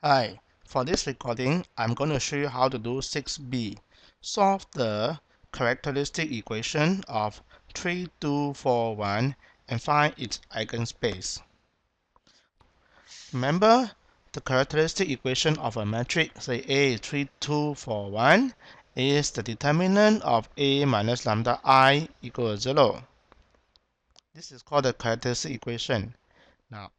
Hi, for this recording, I'm going to show you how to do 6b. Solve the characteristic equation of 3, 2, 4, 1 and find its eigenspace. Remember, the characteristic equation of a matrix, say A is 3, 2, 4, 1, is the determinant of A minus lambda I equals 0. This is called the characteristic equation. Now,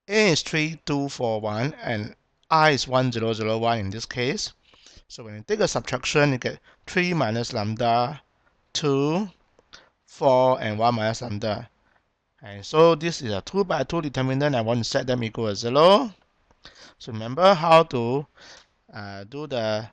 A is 3, 2, 4, 1 and I is 1, 0, 0, 1 in this case. So when you take a subtraction, you get 3 minus lambda, 2, 4, and 1 minus lambda. And so this is a 2 by 2 determinant. I want to set them equal to 0. So remember how to do the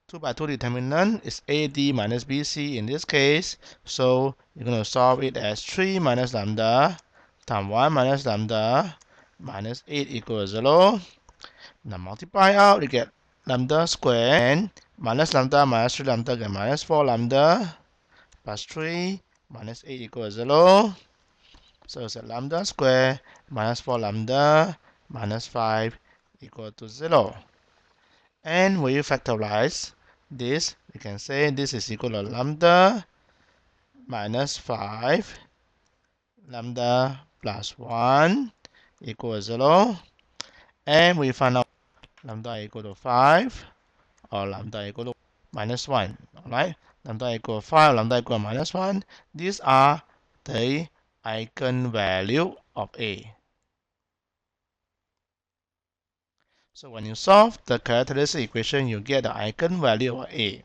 2 by 2 determinant is AD minus BC in this case. So you're going to solve it as 3 minus lambda times 1 minus lambda minus 8 equals 0. Now multiply out, you get lambda square and minus lambda minus 3 lambda get minus 4 lambda plus 3 minus 8 equals 0. So it's a lambda square minus 4 lambda minus 5 equal to 0. And when you factorize this, we can say this is equal to lambda minus 5 lambda plus 1 equals 0. And we find out lambda equal to 5 or lambda equal to minus 1. Alright, lambda equal to 5, lambda equal to minus 1. These are the eigenvalue of A. So when you solve the characteristic equation, you get the eigenvalue of A.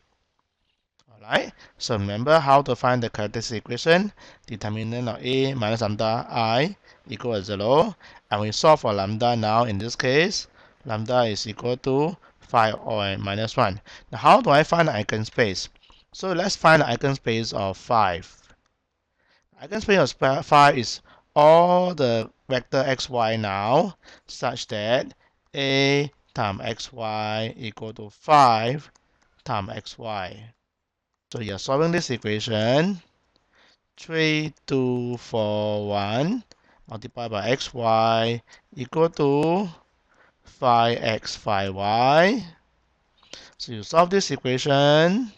Alright, so remember how to find the characteristic equation. Determinant of A minus lambda I equal to 0. And we solve for lambda now in this case. Lambda is equal to 5 or minus 1. Now how do I find the eigenspace? So let's find the eigenspace of 5. Eigenspace of 5 is all the vector xy now such that A times xy equal to 5 times xy. So you're solving this equation. 3, 2, 4, 1 multiplied by xy equal to 5x, 5y. So you solve this equation.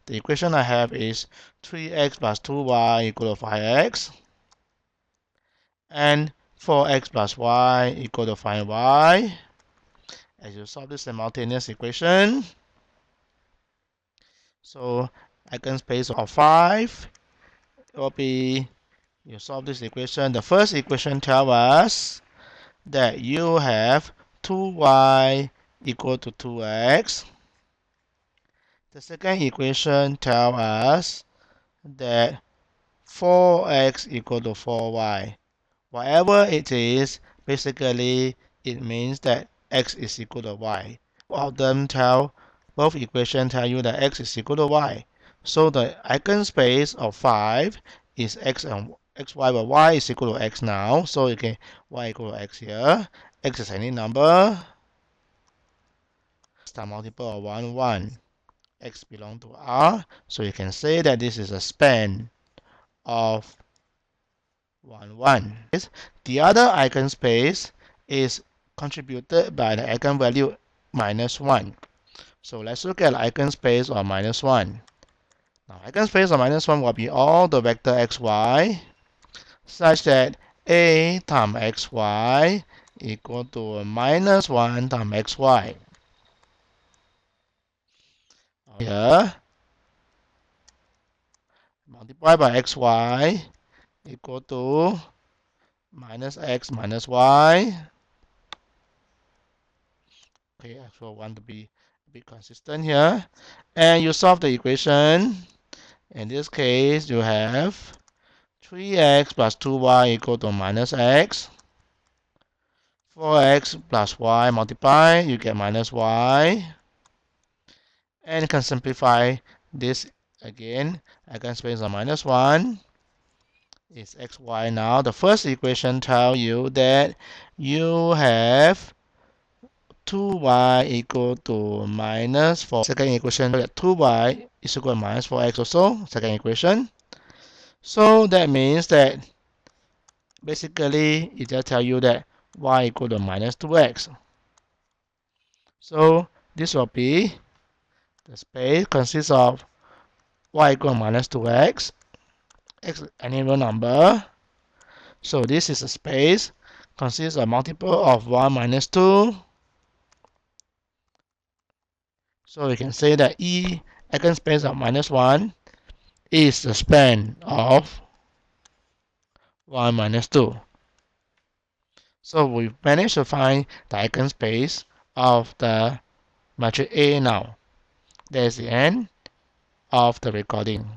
The equation I have is 3x plus 2y equal to 5x. And 4x plus y equal to 5y. As you solve this simultaneous equation. So eigenspace of 5 will be, you solve this equation. The first equation tells us that you have 2y equal to 2x. The second equation tells us that 4x equal to 4y. Whatever it is, basically it means that x is equal to y. Both equations tell you that x is equal to y. So the eigenspace of 5 is x and xy, but y is equal to x now. So you can y equal to x here. X is any number. Star multiple of 1, 1. X belongs to R. So you can say that this is a span of 1, 1. The other eigenspace is contributed by the eigenvalue minus 1. So let's look at the eigenspace of minus 1. Now, eigenspace of minus 1 will be all the vector xy such that A times xy equal to minus 1 times xy. Here, multiply by xy equal to minus x minus y. Okay, so I want to be a bit consistent here. And you solve the equation. In this case, you have 3x plus 2y equal to minus x. 4x plus y multiply, you get minus y. And you can simplify this again. Eigenspace of minus 1 is xy now. The first equation tells you that you have 2y equal to minus 4. Second equation, that 2y is equal to minus 4x also. Second equation. So that means that basically it just tells you that y equal to minus 2x. So this will be the space consists of y equal minus 2x, x any real number. So this is a space consists of multiple of 1 minus 2. So we can say that E eigenspace of minus 1 is the span of 1 minus 2. So we managed to find the eigenspace of the matrix A now. That's the end of the recording.